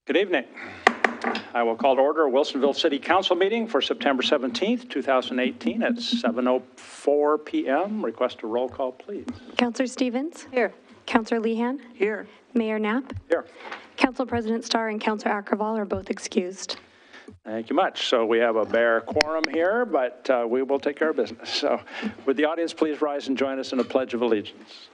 Good evening. I will call to order a Wilsonville City Council meeting for September 17th, 2018 at 7:04 p.m. Request a roll call, please. Councillor Stevens? Here. Councillor Lehan? Here. Mayor Knapp? Here. Council President Starr and Councillor Akroval are both excused. Thank you much. So we have a bare quorum here, but we will take care of business. So would the audience please rise and join us in a Pledge of Allegiance?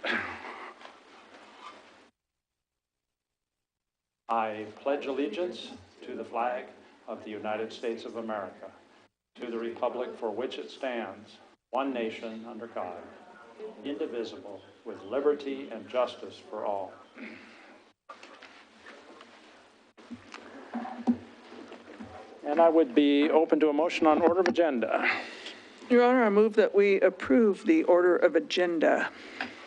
I pledge allegiance to the flag of the United States of America, to the republic for which it stands, one nation under God, indivisible, with liberty and justice for all. And I would be open to a motion on order of agenda. Your Honor, I move that we approve the order of agenda.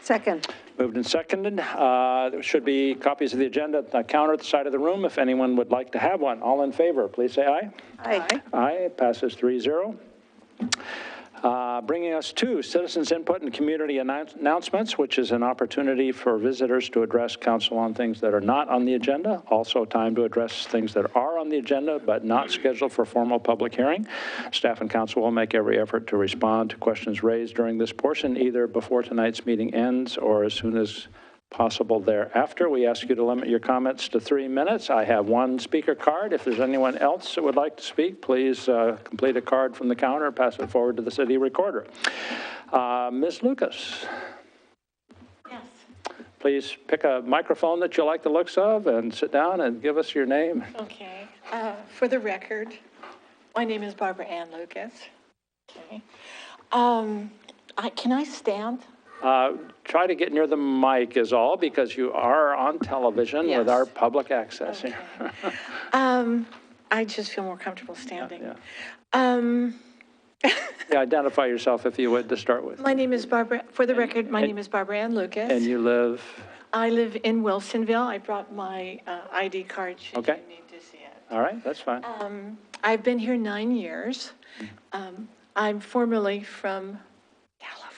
Second. Moved and seconded. There should be copies of the agenda at the counter at the side of the room if anyone would like to have one. All in favor, please say aye. Aye. Aye, it passes 3-0. Bringing us to citizens input and community announcements, which is an opportunity for visitors to address council on things that are not on the agenda. Also time to address things that are on the agenda but not scheduled for formal public hearing. Staff and council will make every effort to respond to questions raised during this portion, either before tonight's meeting ends or as soon as possible thereafter. We ask you to limit your comments to 3 minutes. I have one speaker card. If there's anyone else that would like to speak, please complete a card from the counter and pass it forward to the city recorder. Ms. Lucas. Yes. Please pick a microphone that you like the looks of and sit down and give us your name. Okay. For the record, my name is Barbara Ann Lucas. Okay. Can I stand? Try to get near the mic is all, because you are on television Yes. with our public access Okay. here. I just feel more comfortable standing. Yeah, identify yourself if you would to start with. My name is Barbara, for the record, my name is Barbara Ann Lucas. And you live? I live in Wilsonville. I brought my ID card should Okay. you need to see it. All right, that's fine. I've been here 9 years. I'm formerly from California.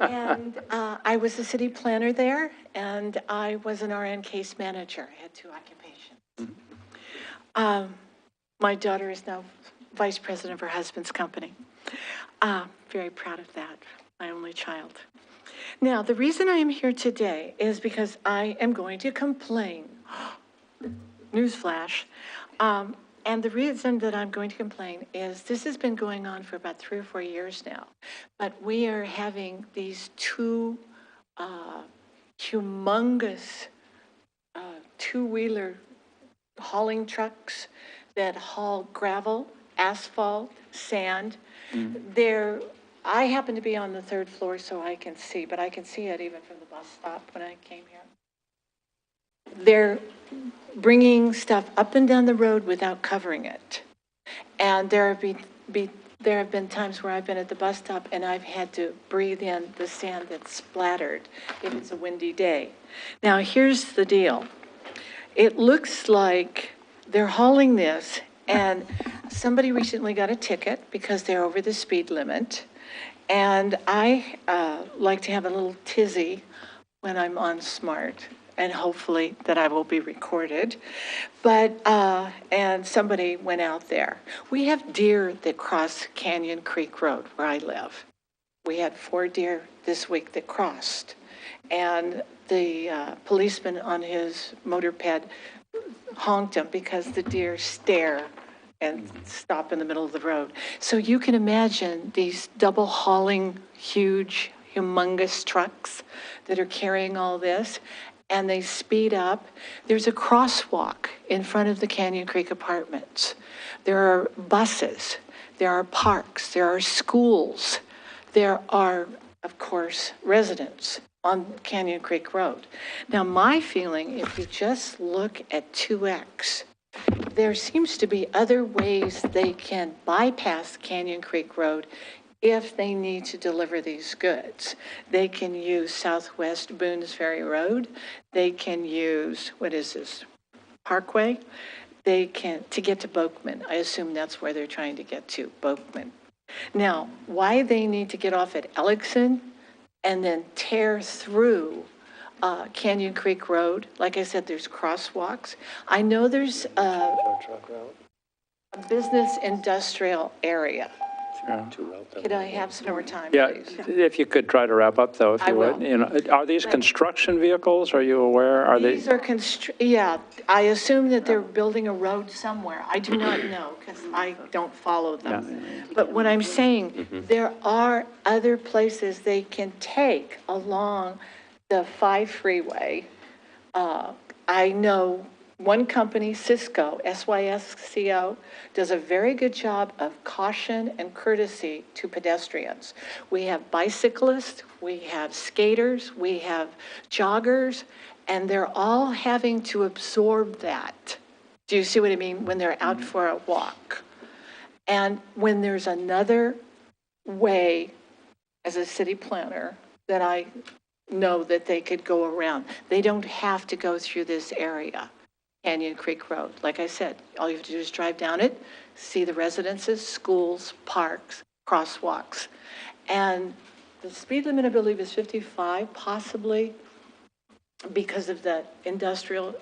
And I was a city planner there, and I was an RN case manager. I had 2 occupations. My daughter is now vice president of her husband's company. Very proud of that, my only child. Now, the reason I am here today is because I am going to complain. Newsflash. And the reason that I'm going to complain is this has been going on for about 3 or 4 years now, but we are having these 2 humongous 2-wheeler hauling trucks that haul gravel, asphalt, sand. I happen to be on the 3rd floor so I can see, but I can see it even from the bus stop when I came here. They're bringing stuff up and down the road without covering it. And there have been times where I've been at the bus stop and I've had to breathe in the sand that's splattered if it's a windy day. Now, here's the deal. It looks like they're hauling this, and somebody recently got a ticket because they're over the speed limit. And I like to have a little tizzy when I'm on Smart, and hopefully that I will be recorded. But, and somebody went out there. We have deer that cross Canyon Creek Road where I live. We had 4 deer this week that crossed. And the policeman on his motorped honked him because the deer stare and stop in the middle of the road. So you can imagine these double hauling, huge, humongous trucks that are carrying all this, and they speed up. There's a crosswalk in front of the Canyon Creek Apartments. There are buses, there are parks, there are schools, there are, of course, residents on Canyon Creek Road. Now, my feeling, if you just look at 2X, there seems to be other ways they can bypass Canyon Creek Road if they need to deliver these goods. They can use Southwest Boones Ferry Road. They can use, what is this, Parkway. They can, to get to Boakman. I assume that's where they're trying to get to, Boakman. Now, why they need to get off at Ellickson and then tear through Canyon Creek Road. Like I said, there's crosswalks. I know there's a business industrial area. Could I have some more time, Yeah, please? if you could try to wrap up, though, if I you would. will. You know, are these construction vehicles? Are you aware? Are they? These are yeah, I assume that they're building a road somewhere. I do not know because I don't follow them. But what I'm saying, there are other places they can take along the 5 freeway. I know one company, Cisco, SYSCO, does a very good job of caution and courtesy to pedestrians. We have bicyclists, we have skaters, we have joggers, and they're all having to absorb that. Do you see what I mean? When they're out for a walk. And when there's another way, as a city planner, that I know that they could go around, they don't have to go through this area. Canyon Creek Road. Like I said, all you have to do is drive down it, see the residences, schools, parks, crosswalks. And the speed limit, I believe, is 55, possibly because of the industrial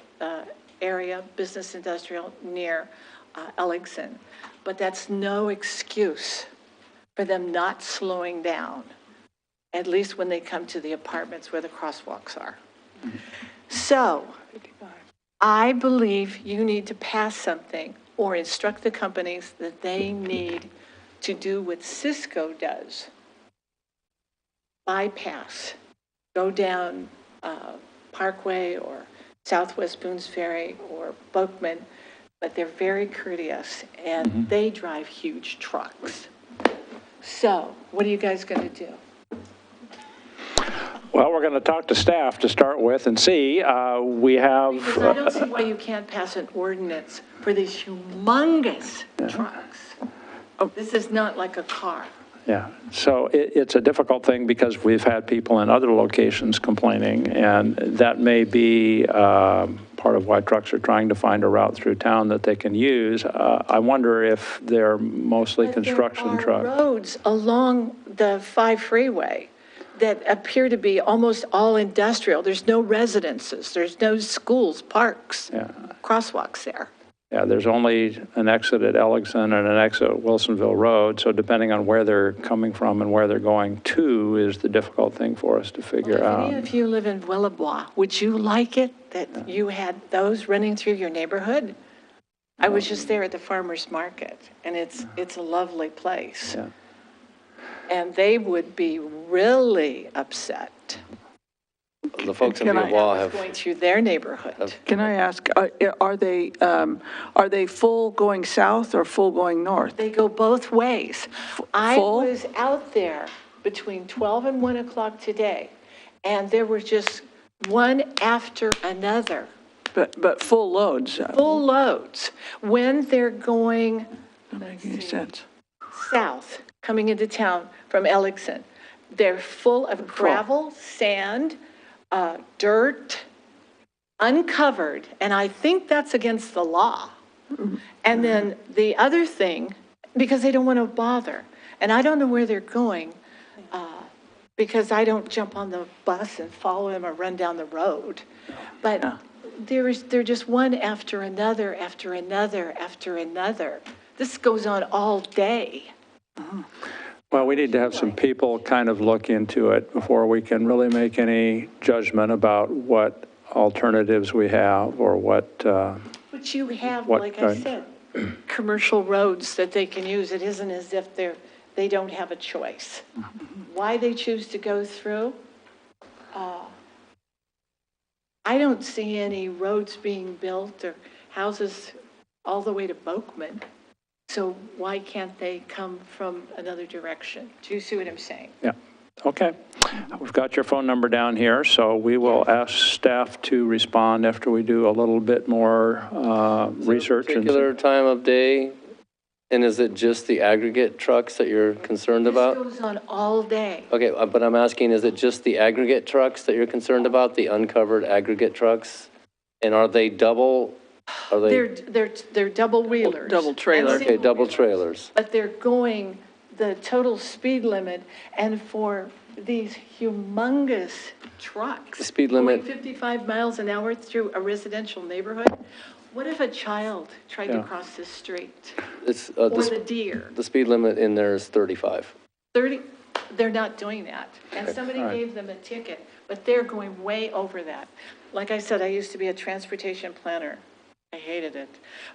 area, business industrial near Elligson. But that's no excuse for them not slowing down, at least when they come to the apartments where the crosswalks are. So, I believe you need to pass something or instruct the companies that they need to do what Cisco does. Bypass, go down Parkway or Southwest Boones Ferry or Bookman, but they're very courteous and they drive huge trucks. So what are you guys going to do? Well, we're going to talk to staff to start with and see. We have. Because I don't see why you can't pass an ordinance for these humongous trucks. Oh, this is not like a car. Yeah, so it's a difficult thing because we've had people in other locations complaining, and that may be part of why trucks are trying to find a route through town that they can use. I wonder if they're mostly construction trucks. There are roads along the 5 freeway that appear to be almost all industrial. There's no residences, there's no schools, parks, crosswalks there. Yeah, there's only an exit at Elligson and an exit at Wilsonville Road, so depending on where they're coming from and where they're going to is the difficult thing for us to figure out. If any of you live in Willebois, would you like it that you had those running through your neighborhood? I was just there at the farmer's market, and it's a lovely place. Yeah. And they would be really upset. The folks in Can I- Willow have, Going through their neighborhood. Can I ask, are they full going south or full going north? They go both ways. I full? was out there between 12 and 1 o'clock today, and there were just one after another, But full loads? full loads. When they're going Doesn't make any sense. south, coming into town from Elligson, they're full of gravel, sand, dirt, uncovered, and I think that's against the law. And then the other thing, because they don't want to bother, and I don't know where they're going, because I don't jump on the bus and follow them or run down the road. But they're just one after another, after another, after another. This goes on all day. Well, we need to have some people kind of look into it before we can really make any judgment about what alternatives we have or what. But you have, What like I kind? said, commercial roads that they can use. It isn't as if they don't have a choice. Why they choose to go through? I don't see any roads being built or houses all the way to Boakman. So why can't they come from another direction? Do you see what I'm saying? Yeah, okay. We've got your phone number down here, so we will ask staff to respond after we do a little bit more research. particular time of day, and is it just the aggregate trucks that you're concerned about? This goes on all day. Okay, but I'm asking, is it just the aggregate trucks that you're concerned about, the uncovered aggregate trucks? And are they double, are they? They're double wheelers. Double trailer. and Okay, double single-wheelers. trailers. But they're going the total speed limit and for these humongous trucks. The speed limit- Going 55 miles an hour through a residential neighborhood. What if a child tried to Yeah. cross the street? It's, Or the deer? the speed limit in there is 35. 30, they're not doing that. And somebody All right. gave them a ticket, but they're going way over that. Like I said, I used to be a transportation planner. I hated it.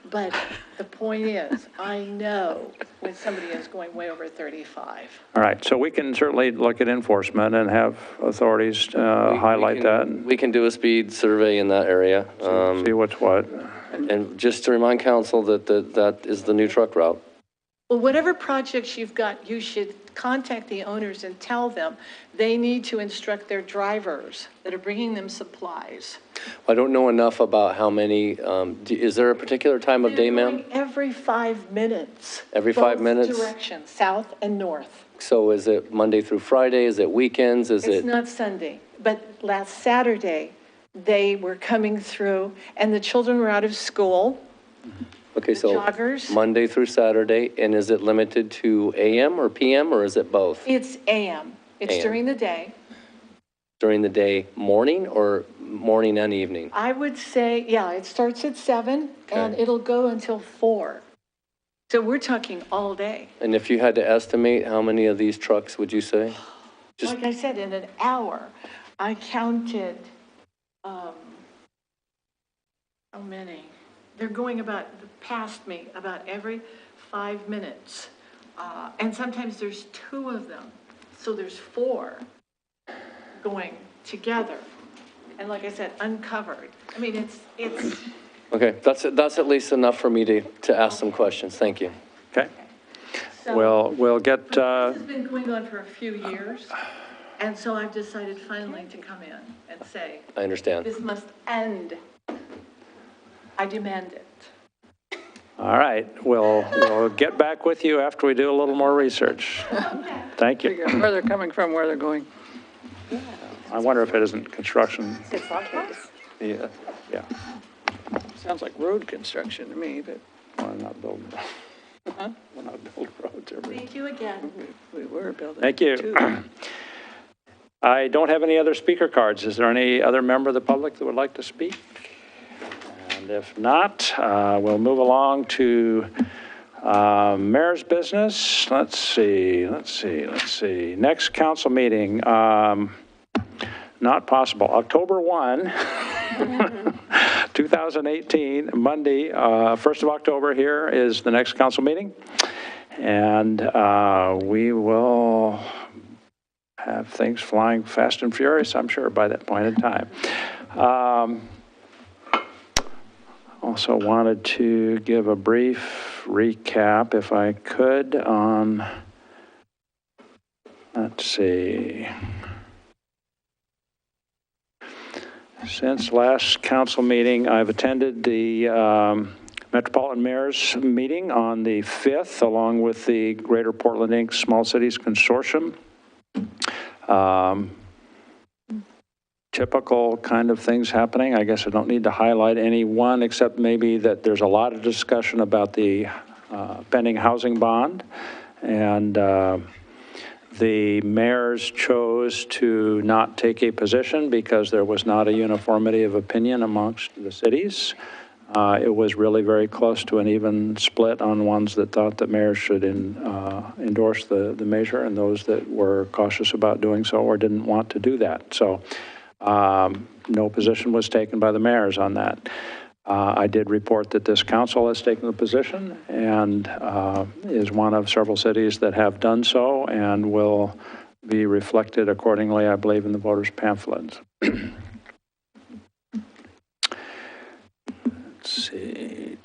But the point is, I know when somebody is going way over 35. All right, so we can certainly look at enforcement and have authorities highlight that and We can do a speed survey in that area. see what's what. And just to remind council that that is the new truck route. Well, whatever projects you've got, you should contact the owners and tell them they need to instruct their drivers that are bringing them supplies. I don't know enough about how many, is there a particular time of day, They're ma'am? going every 5 minutes. Every 5 minutes? Both directions, south and north. So is it Monday through Friday? Is it weekends? Is It's it? not Sunday, but last Saturday, they were coming through and the children were out of school. Okay, the so joggers. Monday through Saturday, and is it limited to AM or PM, or is it both? It's AM. It's AM. during the day. During the day, morning or morning and evening? I would say, yeah, it starts at 7 and Okay. it'll go until 4. So we're talking all day. And if you had to estimate, how many of these trucks would you say? Just- Like I said, in an hour, I counted, how many? They're going about, past me, about every 5 minutes. And sometimes there's 2 of them. So there's 4 going together. And like I said, uncovered. I mean, it's, Okay, that's at least enough for me to ask some questions. Thank you. Okay, so. we'll get, This has been going on for a few years. And so I've decided finally to come in and say, I understand. this must end. I demand it. all right, we'll get back with you after we do a little more research. Thank you. Figure out where they're coming from, where they're going. I wonder if it isn't construction. Yeah. Yeah, Sounds like road construction to me, but we're not building, we're not building roads every. Thank you again. we were building. Thank you. too. I don't have any other speaker cards. Is there any other member of the public that would like to speak? And if not, we'll move along to mayor's business. Let's see. Next council meeting, not possible. October 1, 2018, Monday, 1st of October here is the next council meeting. And we will have things flying fast and furious, I'm sure, by that point in time. Also wanted to give a brief recap, if I could, on, let's see. Since last council meeting, I've attended the Metropolitan Mayor's meeting on the 5th, along with the Greater Portland, Inc. Small Cities Consortium. Typical kind of things happening. I guess I don't need to highlight any one, except maybe that there's a lot of discussion about the pending housing bond. And the mayors chose to not take a position because there was not a uniformity of opinion amongst the cities. It was really very close to an even split on ones that thought that mayors should endorse the measure and those that were cautious about doing so or didn't want to do that. So no position was taken by the mayors on that. I did report that this council has taken the position and is one of several cities that have done so and will be reflected accordingly, I believe, in the voters' pamphlets. Let's see.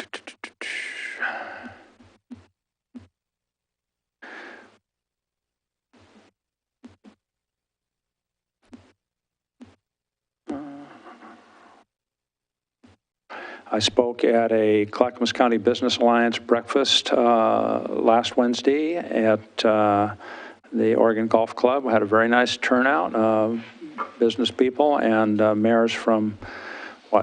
I spoke at a Clackamas County Business Alliance breakfast last Wednesday at the Oregon Golf Club. We had a very nice turnout of business people and mayors from,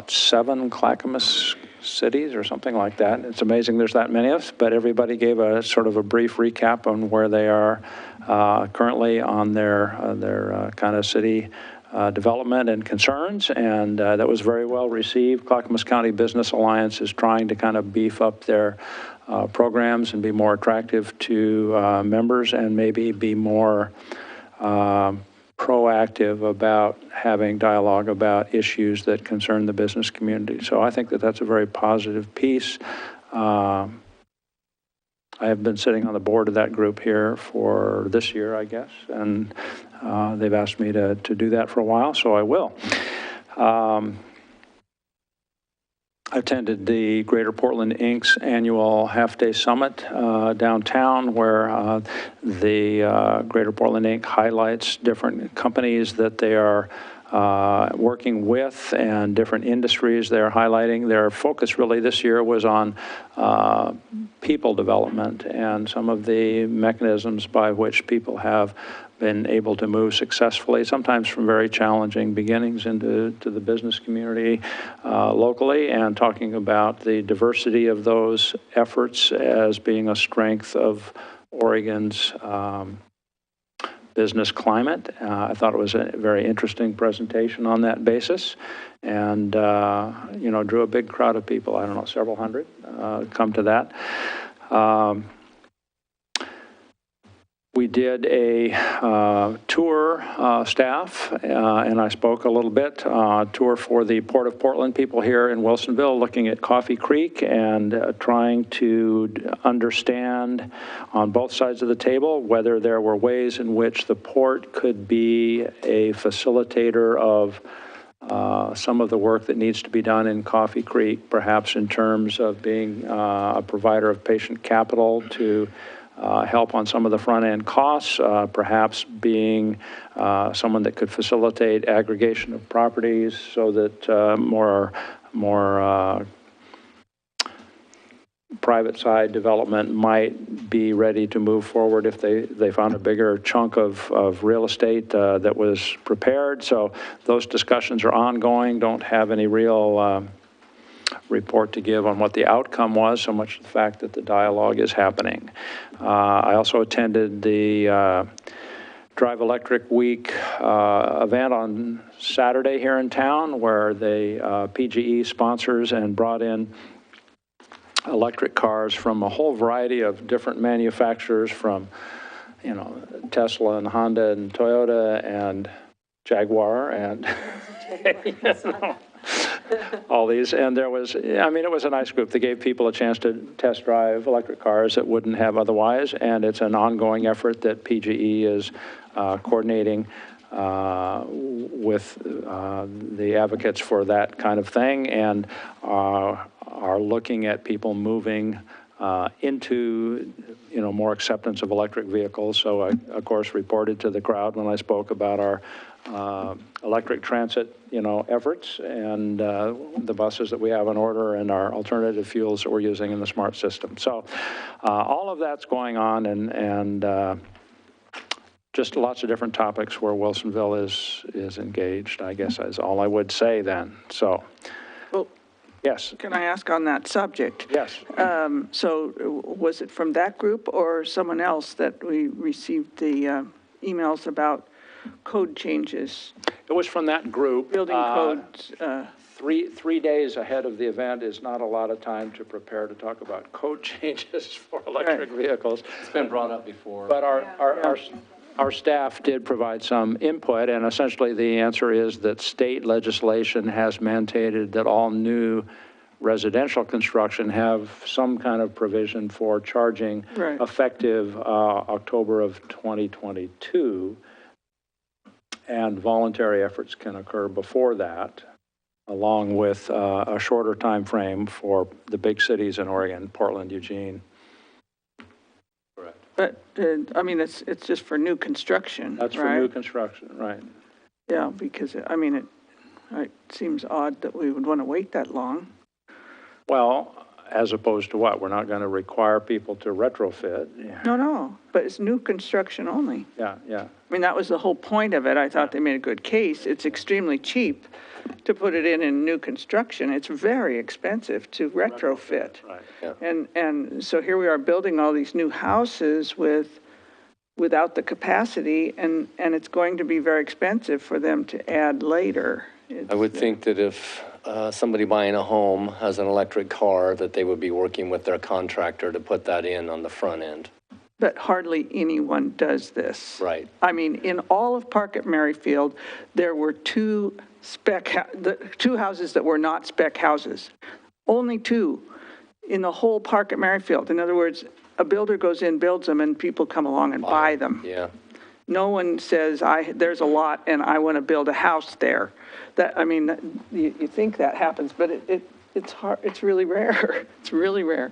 7 Clackamas cities or something like that. It's amazing there's that many of us, but everybody gave a sort of a brief recap on where they are currently on their kind of city development and concerns, and that was very well received. Clackamas County Business Alliance is trying to kind of beef up their programs and be more attractive to members, and maybe be more proactive about having dialogue about issues that concern the business community. So I think that that's a very positive piece. I have been sitting on the board of that group here for this year, I guess, and they've asked me to do that for a while, so I will. I attended the Greater Portland Inc.'s annual half-day summit downtown, where the Greater Portland Inc. highlights different companies that they are working with and different industries they're highlighting. Their focus really this year was on people development and some of the mechanisms by which people have been able to move successfully, sometimes from very challenging beginnings into the business community locally, and talking about the diversity of those efforts as being a strength of Oregon's business climate. I thought it was a very interesting presentation on that basis, and drew a big crowd of people. I don't know, several hundred come to that. We did a tour, staff, and I spoke a little bit, tour for the Port of Portland people here in Wilsonville, looking at Coffee Creek and trying to understand on both sides of the table whether there were ways in which the port could be a facilitator of some of the work that needs to be done in Coffee Creek, perhaps in terms of being a provider of patient capital to help on some of the front-end costs, perhaps being someone that could facilitate aggregation of properties so that more private side development might be ready to move forward if they found a bigger chunk of real estate that was prepared. So those discussions are ongoing. Don't have any real report to give on what the outcome was, so much the fact that the dialogue is happening. I also attended the Drive Electric Week event on Saturday here in town, where the PGE sponsors and brought in electric cars from a whole variety of different manufacturers, from Tesla and Honda and Toyota and Jaguar and all these. And there was, it was a nice group. They gave people a chance to test drive electric cars that wouldn't have otherwise. And it's an ongoing effort that PGE is coordinating with the advocates for that kind of thing, and are looking at people moving into more acceptance of electric vehicles. So I, of course, reported to the crowd when I spoke about our electric transit, efforts, and the buses that we have on order, and our alternative fuels that we're using in the smart system. So all of that's going on, and just lots of different topics where Wilsonville is engaged, I guess, is all I would say then. So, Well, yes. can I ask on that subject? Yes. So was it from that group or someone else that we received the emails about code changes? It was from that group. Building codes. 3 days ahead of the event is not a lot of time to prepare to talk about code changes for electric vehicles. It's been brought up before. But our staff did provide some input, and essentially the answer is that state legislation has mandated that all new residential construction have some kind of provision for charging effective October of 2022. And voluntary efforts can occur before that, along with a shorter time frame for the big cities in Oregon, Portland, Eugene. Correct. But, it's just for new construction, That's for new construction, right? Yeah, because, it seems odd that we would want to wait that long. Well, as opposed to what? We're not going to require people to retrofit. No, but it's new construction only. Yeah, yeah. I mean, that was the whole point of it. I thought they made a good case. It's extremely cheap to put it in new construction. It's very expensive to retrofit. Right. Yeah. And so here we are building all these new houses without the capacity, and it's going to be very expensive for them to add later. I would think that if somebody buying a home has an electric car, that they would be working with their contractor to put that in on the front end. But hardly anyone does this. Right. I mean, in all of Park at Merrifield, there were two houses that were not spec houses. Only two in the whole Park at Merrifield. In other words, a builder goes in, builds them, and people come along and buy them. Yeah. No one says, there's a lot and I want to build a house there. That, I mean, you think that happens, but it's hard, it's really rare. It's really rare.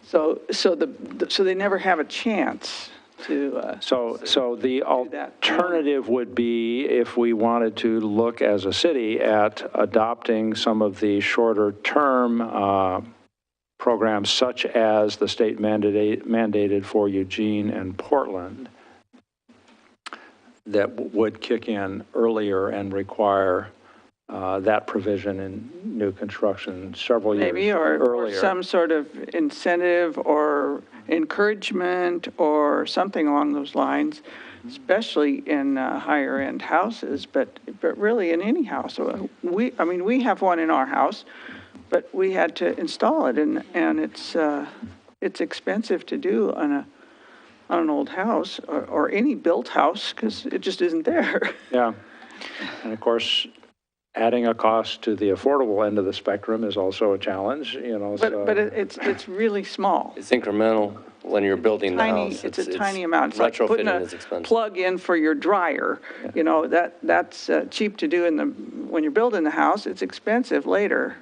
So they never have a chance to. So the alternative would be if we wanted to look as a city at adopting some of the shorter term programs such as the state mandated for Eugene and Portland that would kick in earlier and require that provision in new construction several years earlier. Or some sort of incentive or encouragement or something along those lines, especially in higher end houses, but really in any house. We have one in our house, but we had to install it, and it's expensive to do on an old house or any built house because it just isn't there. Yeah, and of course, adding a cost to the affordable end of the spectrum is also a challenge, you know. But it's really small. It's incremental when you're building the house. It's a tiny amount. It's like putting retrofitting is a expensive. plug in for your dryer. Yeah. You know, that's cheap to do when you're building the house. It's expensive later.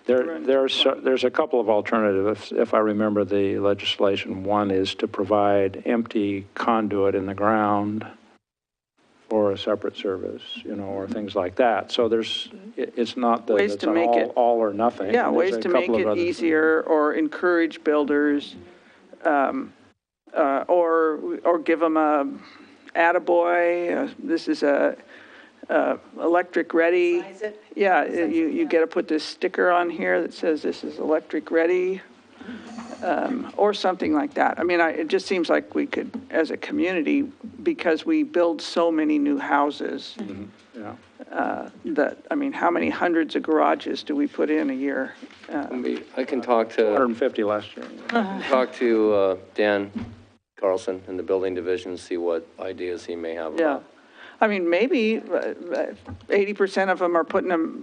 There's a couple of alternatives, if I remember the legislation. One is to provide empty conduit in the ground for a separate service, you know, or things like that. So it's not that Ways it's to an make it- all or nothing. Yeah, There's ways a to make couple of it other- easier or encourage builders, or give them a attaboy. This is a electric ready. Size it. Yeah, you get to put this sticker on here that says this is electric ready, or something like that. I mean, it just seems like we could, as a community, because we build so many new houses, Yeah. how many hundreds of garages do we put in a year? I can talk to 150 last year. Dan Carlson in the building division and see what ideas he may have Yeah. about. I mean, maybe 80% of them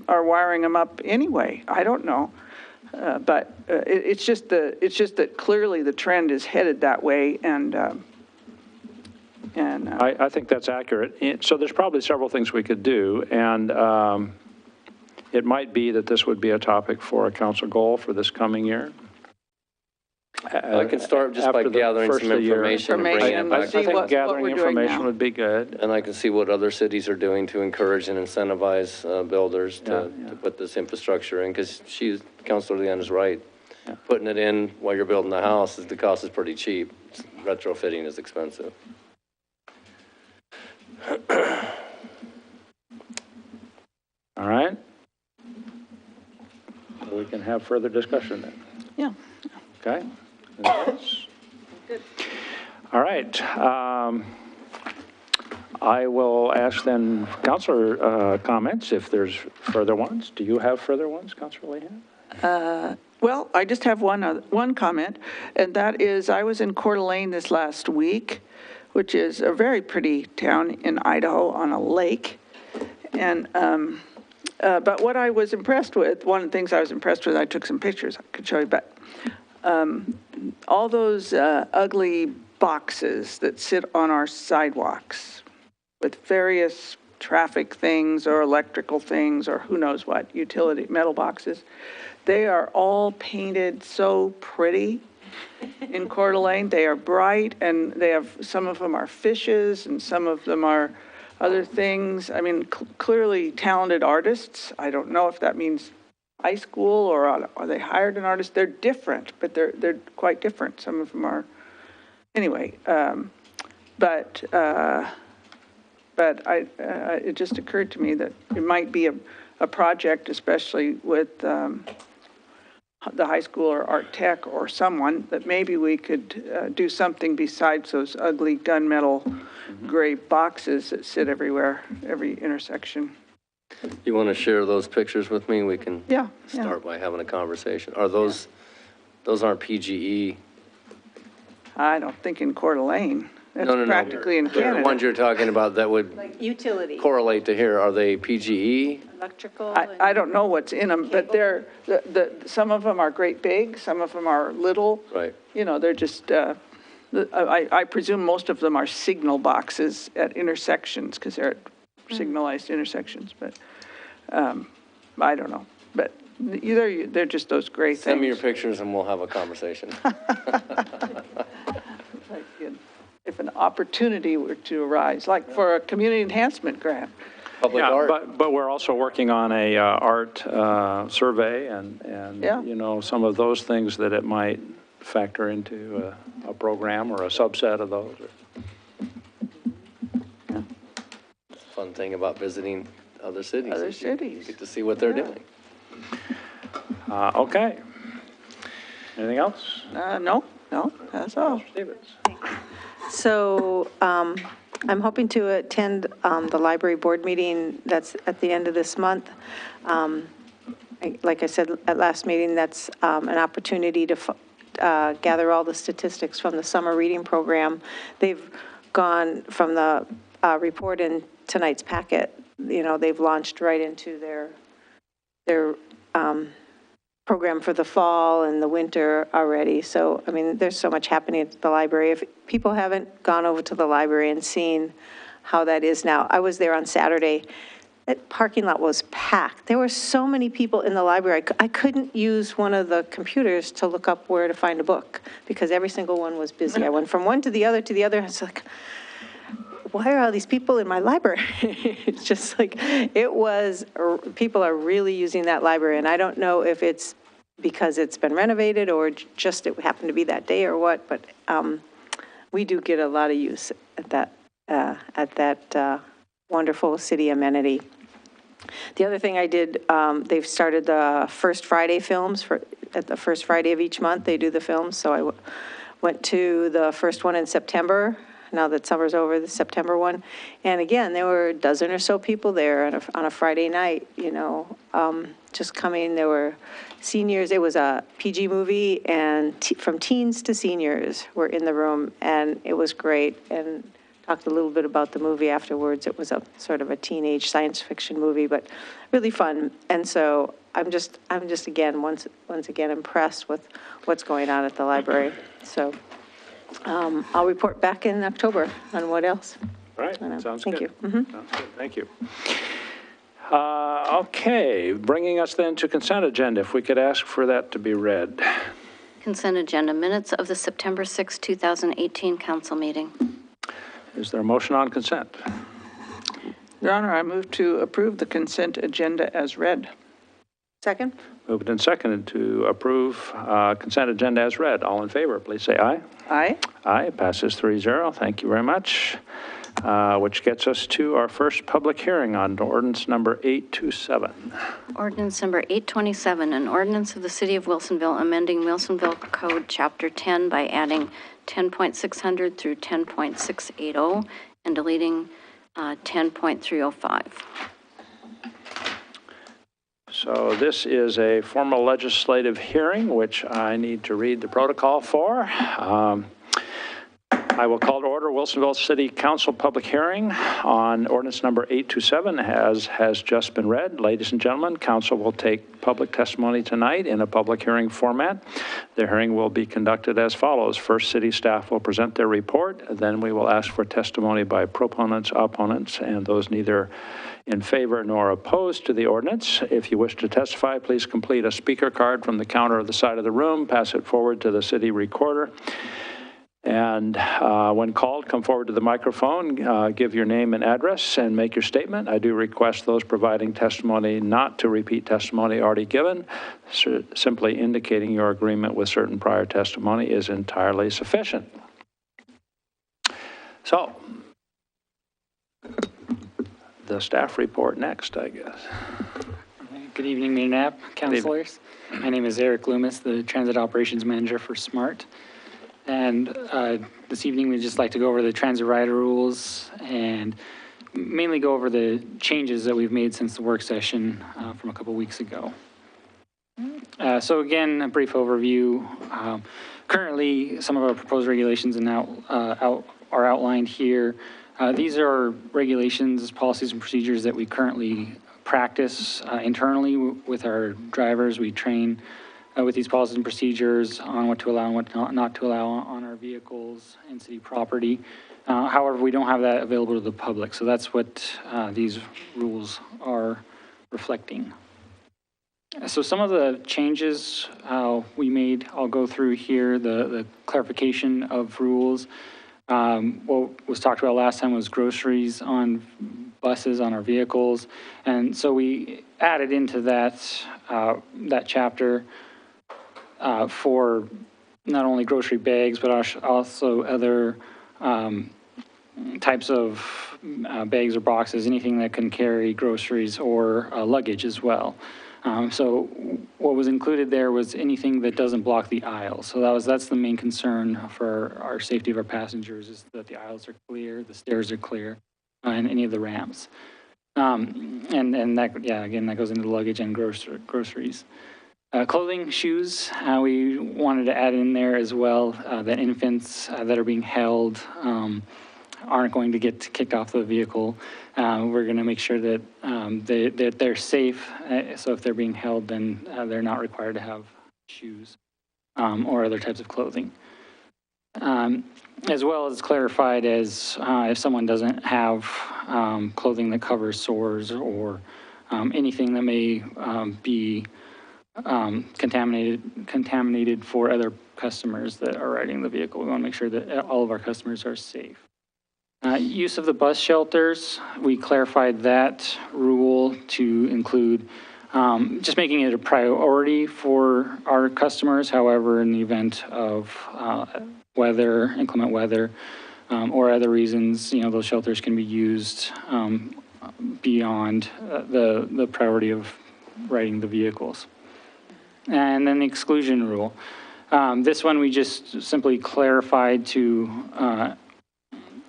are wiring them up anyway. I don't know. But it's just that clearly the trend is headed that way, and I think that's accurate. So there's probably several things we could do, and it might be that this would be a topic for a council goal for this coming year. I can start just by After the gathering first some of the year. information and bringing it Information, back. I see think what gathering we're doing information now. would be good. And I can see what other cities are doing to encourage and incentivize builders to put this infrastructure in, because Councilor Leon is right. Yeah. Putting it in while you're building the house, the cost is pretty cheap. Retrofitting is expensive. All right? So we can have further discussion then. yeah. Okay? Anything else? All right. I will ask then Councilor comments if there's further ones. Do you have further ones, Councilor Lehan? Well, I just have one comment, and that is I was in Coeur d'Alene this last week, which is a very pretty town in Idaho on a lake. And but what I was impressed with, one of the things I was impressed with, I took some pictures I could show you, but all those ugly boxes that sit on our sidewalks with various traffic things or electrical things or who knows what, utility metal boxes, they are all painted so pretty in Coeur d'Alene. They are bright, and they have, some of them are fishes and some of them are other things. I mean, clearly talented artists. I don't know if that means high school, or are they hired an artist? They're different, but they're quite different. Some of them are, anyway. But it just occurred to me that it might be a project, especially with the high school or art tech or someone, that maybe we could do something besides those ugly gunmetal gray boxes that sit everywhere, every intersection. You want to share those pictures with me? We can Yeah. start by having a conversation. Are those aren't PGE? I don't think in Coeur d'Alene. That's No. practically in The ones Canada. you're talking about that would Utility, correlate to here, are they PGE? electrical. I don't know what's in them, but some of them are great big, some of them are little. Right. You know, they're just, I presume most of them are signal boxes at intersections, because they're at signalized intersections, but I don't know. But either, they're just those gray Send me your things. pictures and we'll have a conversation. Like, if an opportunity were to arise, like for a community enhancement grant. Public Yeah, art. but we're also working on a art survey and Yeah. you know, some of those things that it might factor into a program or a subset of those. Fun thing about visiting other cities. Other is you cities. get to see what they're doing. Okay. Anything else? No, that's all. Stevens? So I'm hoping to attend the library board meeting that's at the end of this month. Like I said at last meeting, that's an opportunity to gather all the statistics from the summer reading program. They've gone from the report in tonight's packet, you know, they've launched right into their program for the fall and the winter already. So, I mean, there's so much happening at the library. If people haven't gone over to the library and seen how that is now, I was there on Saturday. That parking lot was packed. There were so many people in the library. I couldn't use one of the computers to look up where to find a book because every single one was busy. I went from one to the other to the other. It's like, why are all these people in my library? It's just like, people are really using that library. And I don't know if it's because it's been renovated or just it happened to be that day or what, but we do get a lot of use at that wonderful city amenity. The other thing I did, they've started the First Friday films at the first Friday of each month. They do the films. So I went to the first one in September. Now that summer's over, the September one. And again, there were a dozen or so people there on a Friday night, you know, just coming. There were seniors. It was a PG movie, and from teens to seniors were in the room, and it was great. And talked a little bit about the movie afterwards. It was a sort of a teenage science fiction movie, but really fun. And so I'm just again, once again impressed with what's going on at the library. So I'll report back in October on what else. All right, sounds good. Thank you. Mhm. Sounds good, thank you. Okay, bringing us then to consent agenda, if we could ask for that to be read. Consent agenda minutes of the September 6, 2018 council meeting. Is there a motion on consent? Your Honor, I move to approve the consent agenda as read. Second? Moved and seconded to approve consent agenda as read. All in favor, please say aye. Aye. Aye, passes 3-0. Thank you very much. Which gets us to our first public hearing on ordinance number 827. Ordinance number 827, an ordinance of the City of Wilsonville amending Wilsonville Code Chapter 10 by adding 10.600 through 10.680 and deleting 10.305. So this is a formal legislative hearing, which I need to read the protocol for. I will call to order Wilsonville City Council public hearing on ordinance number 827 has just been read. Ladies and gentlemen, council will take public testimony tonight in a public hearing format. The hearing will be conducted as follows. First, city staff will present their report. Then we will ask for testimony by proponents, opponents, and those neither in favor nor opposed to the ordinance. If you wish to testify, please complete a speaker card from the counter of the side of the room, pass it forward to the city recorder. And when called, come forward to the microphone, give your name and address, and make your statement. I do request those providing testimony not to repeat testimony already given. Simply indicating your agreement with certain prior testimony is entirely sufficient. So, the staff report next, I guess. Good evening, Mayor Knapp, councilors. My name is Eric Loomis, the Transit Operations Manager for SMART. And this evening, we'd just like to go over the transit rider rules and mainly go over the changes that we've made since the work session from a couple weeks ago. So again, a brief overview. Currently, some of our proposed regulations are outlined here. These are regulations, policies, and procedures that we currently practice internally with our drivers. We train with these policies and procedures on what to allow and what not to allow on our vehicles and city property. However, we don't have that available to the public, so that's what these rules are reflecting. So some of the changes we made, I'll go through here, the clarification of rules. What was talked about last time was groceries on buses, on our vehicles. And so we added into that, that chapter for not only grocery bags, but also other types of bags or boxes, anything that can carry groceries or luggage as well. So what was included there was anything that doesn't block the aisles. So that's the main concern for our safety of our passengers, is that the aisles are clear, the stairs are clear, and any of the ramps. And that, yeah, again, that goes into the luggage and groceries. Clothing, shoes, we wanted to add in there as well, that infants that are being held aren't going to get kicked off the vehicle. We're going to make sure that they're safe. So if they're being held, then they're not required to have shoes or other types of clothing. As well as clarified as if someone doesn't have clothing that covers sores or anything that may be contaminated for other customers that are riding the vehicle. We want to make sure that all of our customers are safe. Use of the bus shelters, we clarified that rule to include just making it a priority for our customers. However, in the event of weather, inclement weather, or other reasons, those shelters can be used beyond the priority of riding the vehicles. And then the exclusion rule. This one we just simply clarified to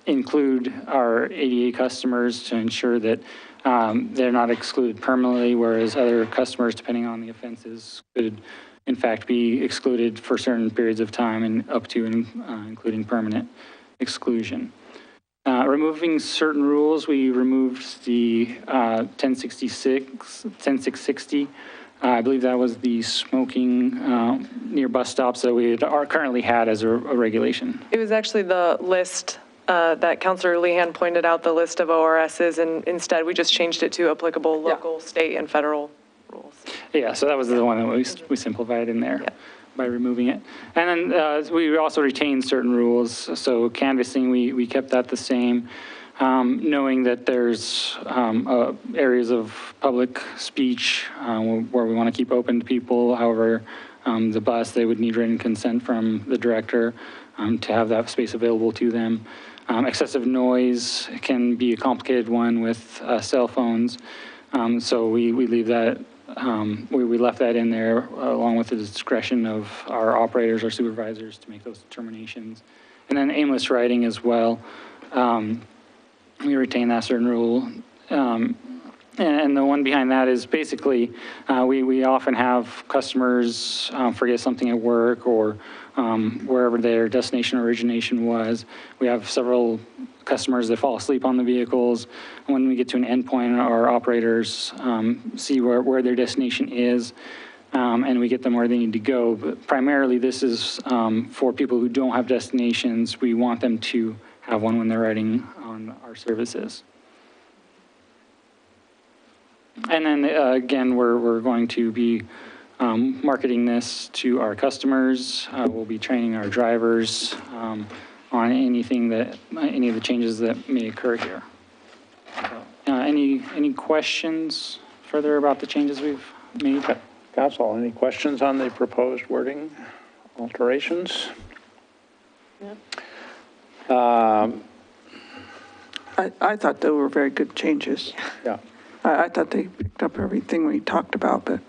include our ADA customers to ensure that they're not excluded permanently, whereas other customers, depending on the offenses, could in fact be excluded for certain periods of time and up to and including permanent exclusion. Removing certain rules, we removed the 10660. I believe that was the smoking near bus stops that we currently had as a regulation. It was actually the list that Councillor Lehan pointed out, the list of ORSs, and instead we just changed it to applicable local, state, and federal rules. Yeah, so that was the one that we simplified in there by removing it. And then we also retained certain rules. So canvassing, we kept that the same, knowing that there's areas of public speech where we want to keep open to people. However, the bus, they would need written consent from the director to have that space available to them. Excessive noise can be a complicated one with cell phones. So we leave that, we left that in there along with the discretion of our operators, our supervisors to make those determinations. And then aimless riding as well. We retain that certain rule. And the one behind that is basically, we often have customers forget something at work or wherever their destination origination was. We have several customers that fall asleep on the vehicles. When we get to an endpoint, our operators see where their destination is, and we get them where they need to go. But primarily, this is for people who don't have destinations. We want them to have one when they're riding on our services. And then again, we're going to be marketing this to our customers. We'll be training our drivers on any of the changes that may occur here. Any questions further about the changes we've made? Council, any questions on the proposed wording alterations? I thought they were very good changes. Yeah. I thought they picked up everything we talked about, but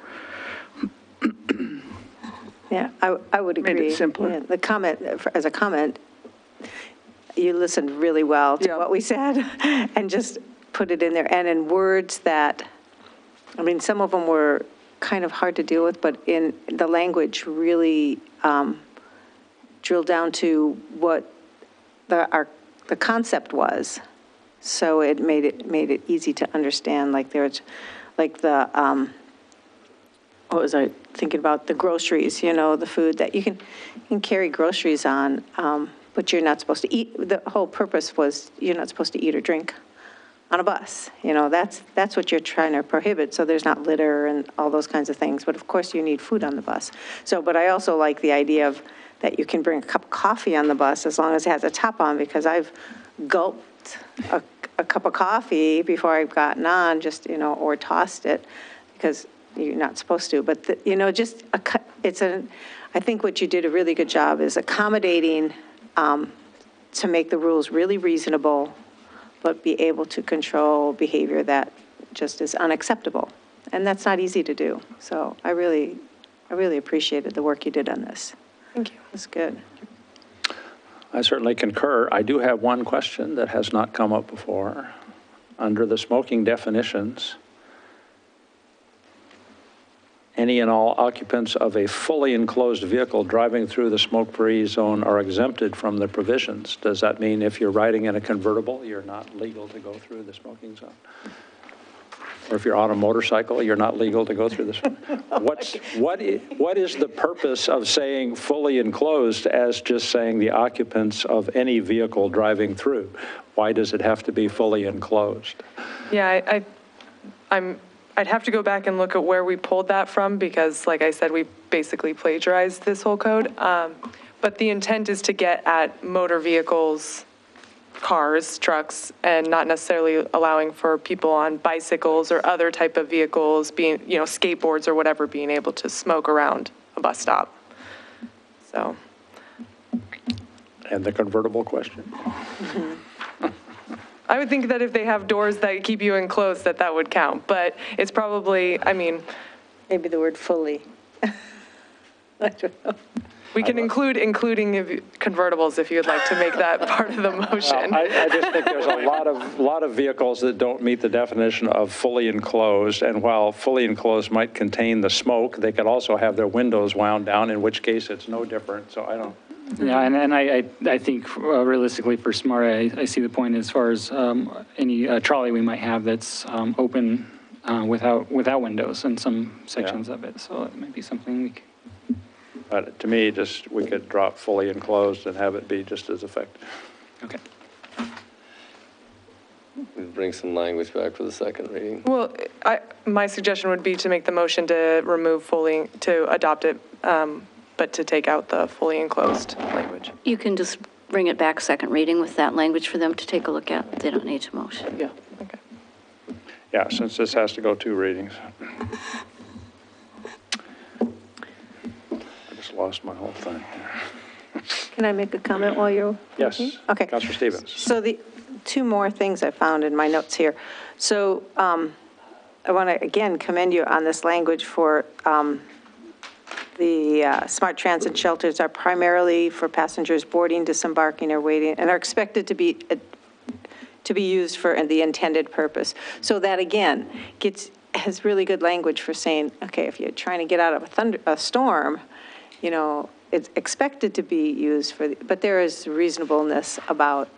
Yeah, I would agree. Made it simpler. Yeah, the comment, as a comment, you listened really well to Yeah. what we said and just put it in there. And in words that, I mean, some of them were kind of hard to deal with, but in the language really drilled down to what the concept was. So it made it easy to understand, like there's, like the, what was I thinking about? The groceries, the food that you can carry groceries on, but you're not supposed to eat. The whole purpose was you're not supposed to eat or drink on a bus. That's what you're trying to prohibit, so there's not litter and all those kinds of things. But of course, you need food on the bus. But I also like the idea of that you can bring a cup of coffee on the bus as long as it has a top on, because I've gulped a cup of coffee before I've gotten on, just, or tossed it, because you're not supposed to. But, I think what you did a really good job is accommodating to make the rules really reasonable, but be able to control behavior that just is unacceptable. And that's not easy to do. So I really appreciated the work you did on this. Thank you. It's good. I certainly concur. I do have one question that has not come up before. Under the smoking definitions, any and all occupants of a fully enclosed vehicle driving through the smoke-free zone are exempted from the provisions. Does that mean if you're riding in a convertible, you're not legal to go through the smoking zone? Or if you're on a motorcycle, you're not legal to go through this? What is the purpose of saying fully enclosed as just saying the occupants of any vehicle driving through? Why does it have to be fully enclosed? Yeah, I'd have to go back and look at where we pulled that from, because like I said, we basically plagiarized this whole code. But the intent is to get at motor vehicles, cars, trucks, and not necessarily allowing for people on bicycles or other type of vehicles, being, skateboards or whatever, being able to smoke around a bus stop. So. And the convertible question? I would think that if they have doors that keep you enclosed, that would count, but it's probably, Maybe the word fully. I don't know. we can including convertibles if you'd like to make that part of the motion. I just think there's a lot of vehicles that don't meet the definition of fully enclosed, and while fully enclosed might contain the smoke, they could also have their windows wound down, in which case it's no different, so I don't. Yeah, and I think realistically for SMART, I see the point as far as any trolley we might have that's open without windows in some sections of it, so it might be something we could. But to me, we could drop fully enclosed and have it be just as effective. Okay. We'd bring some language back for the second reading. Well, my suggestion would be to make the motion to adopt it, but to take out the fully enclosed language. You can just bring it back second reading with that language for them to take a look at. They don't need to motion. Yeah, okay. Yeah, since this has to go 2 readings. I just lost my whole thing. Can I make a comment while you're Yes. looking? Okay. Councilor Stevens. So the 2 more things I found in my notes here. So I want to, again, commend you on this language for the smart transit shelters are primarily for passengers boarding, disembarking, or waiting, and are expected to be used for the intended purpose. So that, again, has really good language for saying, okay, if you're trying to get out of a storm, it's expected to be used but there is reasonableness about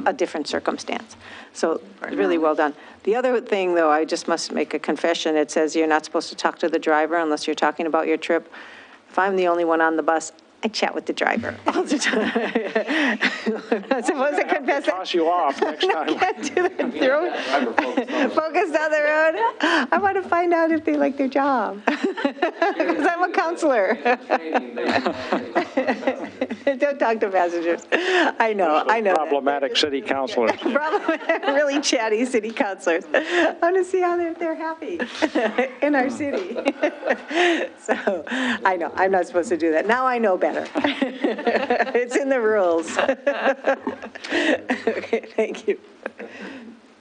a different circumstance. So really well done. The other thing, though, I just must make a confession. It says you're not supposed to talk to the driver unless you're talking about your trip. If I'm the only one on the bus, I chat with the driver all the time. I'm not supposed to confess it. Toss you off next time. Can't do that. Focused on the road. I want to find out if they like their job. Because I'm a counselor. Don't talk to passengers. I know that. Problematic city councilors. Really chatty city councilors. I want to see how they're happy in our city. So, I know, I'm not supposed to do that. Now I know better. It's in the rules. Okay, thank you.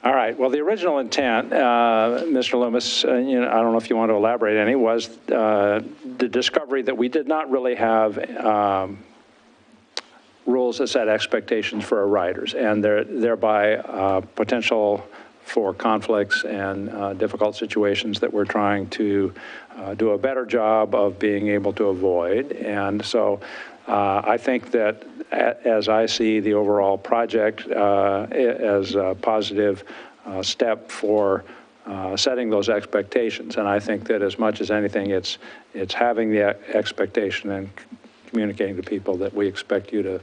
All right, well, the original intent, Mr. Loomis, I don't know if you want to elaborate any, was the discovery that we did not really have rules that set expectations for our riders, and thereby potential for conflicts and difficult situations that we're trying to do a better job of being able to avoid. And so I think that as I see the overall project as a positive step for setting those expectations. And I think that as much as anything, it's having the expectation and communicating to people that we expect you to,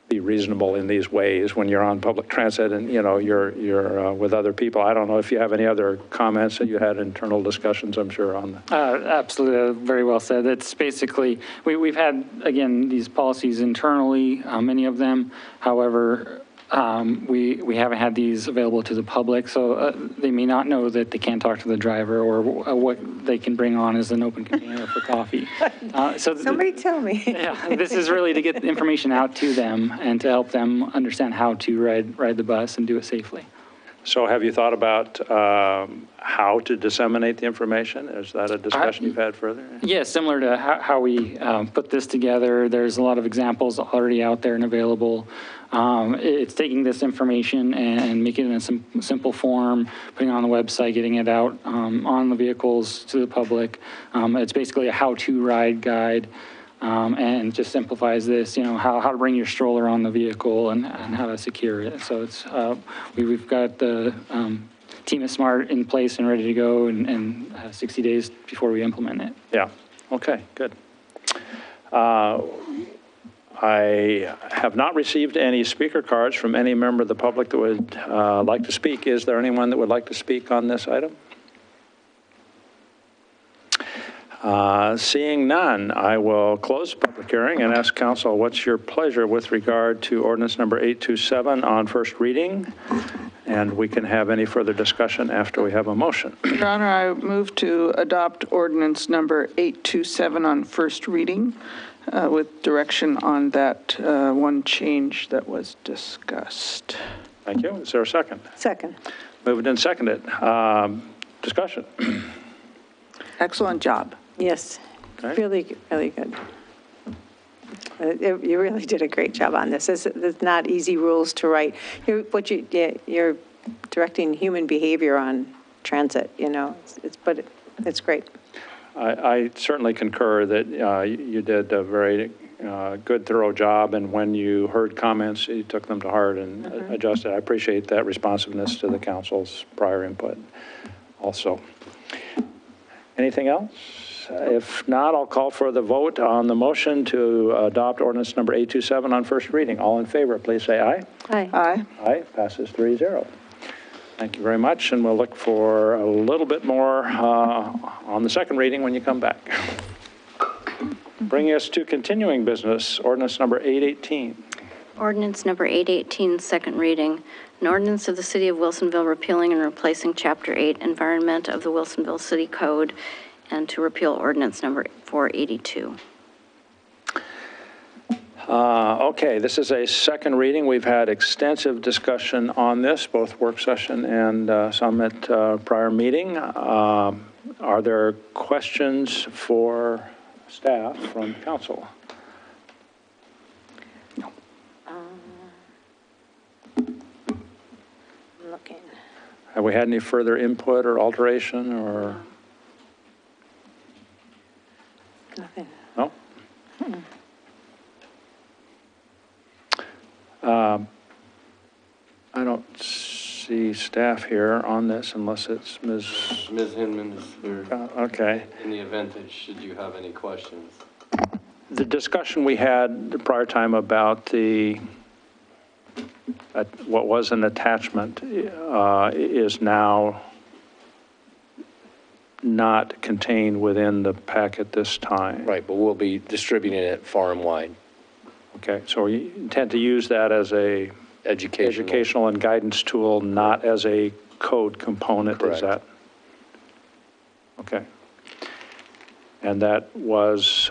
be reasonable in these ways when you're on public transit and, you're with other people. I don't know if you have any other comments that you had internal discussions, I'm sure, on that. Absolutely, very well said. It's basically, we've had, again, these policies internally, many of them. However, we haven't had these available to the public, so they may not know that they can't talk to the driver or what they can bring on as an open container for coffee. Somebody tell me. Yeah, this is really to get the information out to them and to help them understand how to ride the bus and do it safely. So have you thought about how to disseminate the information? Is that a discussion you've had further? Yeah, similar to how we put this together. There's a lot of examples already out there and available. It's taking this information and making it in a simple form, putting it on the website, getting it out on the vehicles to the public. It's basically a how-to ride guide. And just simplifies this, how to bring your stroller on the vehicle and how to secure it. So it's we've got the team is smart in place and ready to go, and 60 days before we implement it. Yeah. Okay. Good. I have not received any speaker cards from any member of the public that would like to speak. Is there anyone that would like to speak on this item? Seeing none, I will close the public hearing and ask council, what's your pleasure with regard to ordinance number 827 on first reading? And we can have any further discussion after we have a motion. Your Honor, I move to adopt ordinance number 827 on first reading with direction on that one change that was discussed. Thank you. Is there a second? Second. Moved and seconded. Discussion. Excellent job. Yes, Okay. really, really good. You really did a great job on this. It's not easy rules to write. You're directing human behavior on transit, but it's great. I certainly concur that you did a very good, thorough job, and when you heard comments, you took them to heart and adjusted. I appreciate that responsiveness to the council's prior input also. Anything else? If not, I'll call for the vote on the motion to adopt ordinance number 827 on first reading. All in favor, please say aye. Aye. Aye. Aye, passes 3-0. Thank you very much, and we'll look for a little bit more on the second reading when you come back. Bringing us to continuing business, ordinance number 818. Ordinance number 818, second reading. An ordinance of the City of Wilsonville repealing and replacing Chapter 8 Environment of the Wilsonville City Code, and to repeal ordinance number 482. Okay, this is a second reading. We've had extensive discussion on this, both work session and some at prior meeting. Are there questions for staff from council? I'm looking. Have we had any further input or alteration or? Nothing. No? I don't see staff here on this unless it's Ms. Ms. Hinman is here. Okay. In the event that should you have any questions. The discussion we had the prior time about what was an attachment is now not contained within the packet this time. Right, but we'll be distributing it far and wide. Okay, so we intend to use that as a educational and guidance tool, not as a code component, is Correct. that? Okay. And that was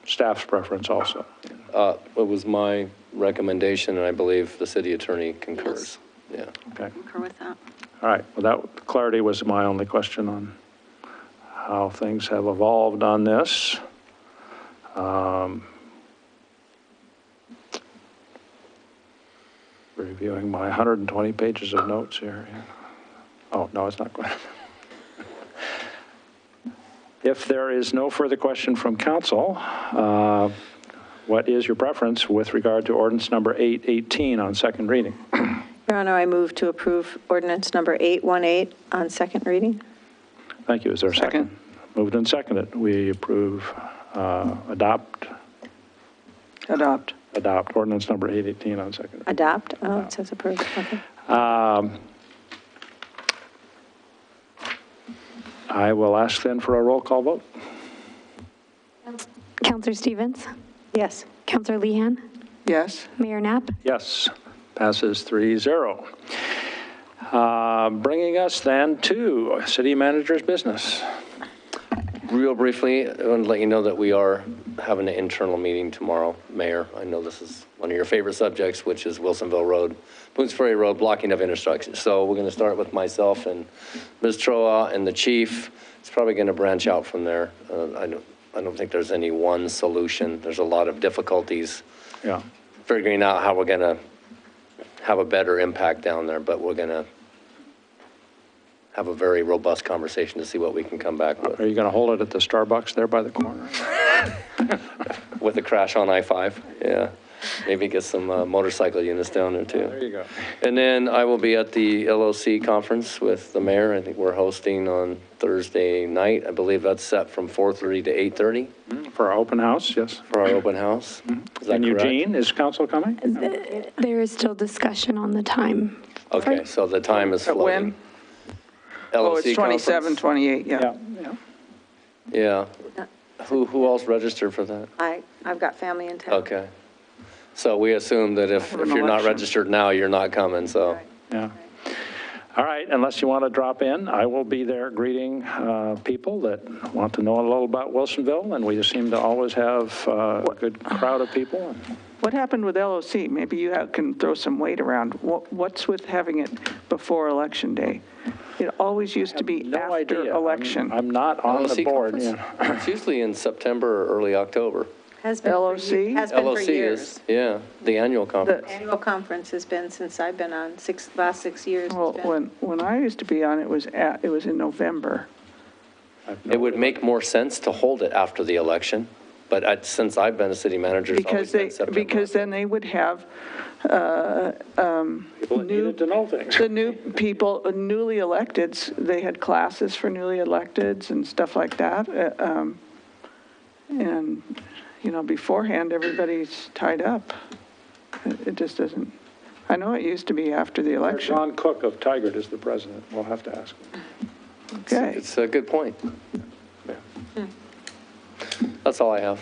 staff's preference also. It was my recommendation, and I believe the city attorney concurs. Yeah. Okay. Concur with that. All right, well, that clarity was my only question on how things have evolved on this. Reviewing my 120 pages of notes here. Oh, no, it's not going. If there is no further question from council, what is your preference with regard to ordinance number 818 on second reading? Your Honor, I move to approve ordinance number 818 on second reading. Thank you. Is there a second? Moved and seconded. We approve, adopt ordinance number 818 on second. Adopt? Oh, it says approve. Okay. I will ask then for a roll call vote. Counselor Stevens? Yes. Counselor Lehan? Yes? Mayor Knapp? Yes, passes 3-0. Bringing us then to city manager's business. Real briefly, I want to let you know that we are having an internal meeting tomorrow, Mayor. I know this is one of your favorite subjects, which is Wilsonville Road, Boones Ferry Road, blocking of intersections. So we're going to start with myself and Ms. Troa and the chief. It's probably going to branch out from there. I don't think there's any one solution. There's a lot of difficulties Yeah. figuring out how we're going to have a better impact down there, but we're going to have a very robust conversation to see what we can come back with. Are you going to hold it at the Starbucks there by the corner? With a crash on I-5, yeah. Maybe get some motorcycle units down there too. There you go. And then I will be at the LOC conference with the mayor. I think we're hosting on Thursday night. I believe that's set from 4:30 to 8:30 For our open house, yes. for our open house. Is that And correct? Eugene, is council coming? There is still discussion on the time. Okay, so the time is At floating. when? Oh, it's LOC 27, conference? 28, yeah. Yeah. Yeah. Who else registered for that? I've got family in town. Okay. So we assume that if have an you're not election. registered now, you're not coming, so. Yeah. All right, unless you want to drop in, I will be there greeting people that want to know a little about Wilsonville, and we seem to always have a good crowd of people. What happened with LOC? Maybe you can throw some weight around. What's with having it before Election Day? It always used to be No after idea. election. I'm not on the LOC board. conference? Yeah. It's usually in September or early October. Has been LOC? has been for LOC years. is, yeah, the annual conference. Annual conference has been since I've been on, last 6 years. Well, it's been. when I used to be on, it was in November. It would make more sense to hold it after the election, but since I've been a city manager, it's always been September. Because then they would have People that needed to know things. the new people, newly electeds, they had classes for newly electeds and stuff like that. And, you know, beforehand, everybody's tied up. It just doesn't, I know it used to be after the election. Sean Cook of Tigard is the president. We'll have to ask him. Okay. It's a good point. That's all I have.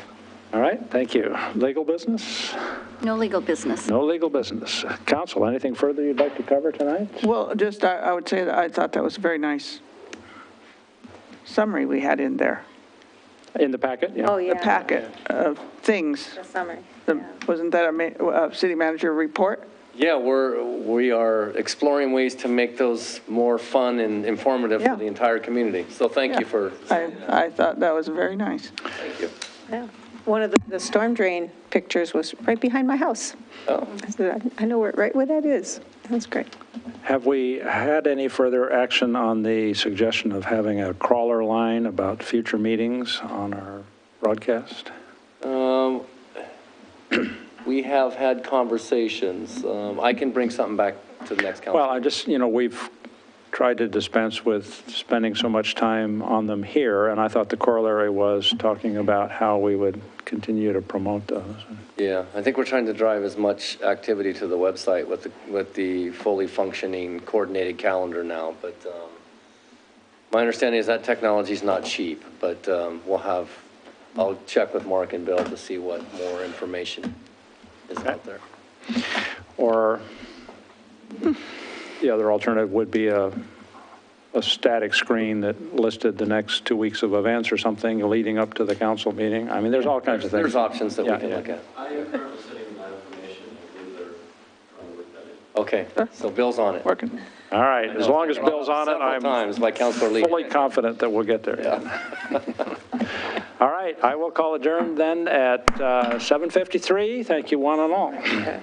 All right, thank you. Legal business? No legal business. No legal business. Council, anything further you'd like to cover tonight? Well, just, I would say that I thought that was a very nice summary we had in there. In the packet? Yeah. Oh, yeah. The packet of things. The summary. Wasn't that a city manager report? Yeah, we are exploring ways to make those more fun and informative Yeah. for the entire community. So thank you for, I thought that was very nice. thank you. Yeah. One of the storm drain pictures was right behind my house. Oh. I said, I know right where that is. That's great. Have we had any further action on the suggestion of having a crawler line about future meetings on our broadcast? We have had conversations. I can bring something back to the next council. Well, I just, we've tried to dispense with spending so much time on them here, and I thought the corollary was talking about how we would continue to promote those. Yeah, I think we're trying to drive as much activity to the website with the fully functioning coordinated calendar now, but my understanding is that technology is not cheap, but I'll check with Mark and Bill to see what more information is out there. Or the other alternative would be a static screen that listed the next 2 weeks of events or something leading up to the council meeting. I mean, there's all kinds of things. There's options that we can look at. I am currently sitting in that information. I believe they're trying to work that in. Okay, so Bill's on it. Working. All right, as long as Bill's on it, Several I'm times by Councilor Lee. fully confident that we'll get there. All right, I will call adjourn then at 7:53. Thank you one and all. Okay.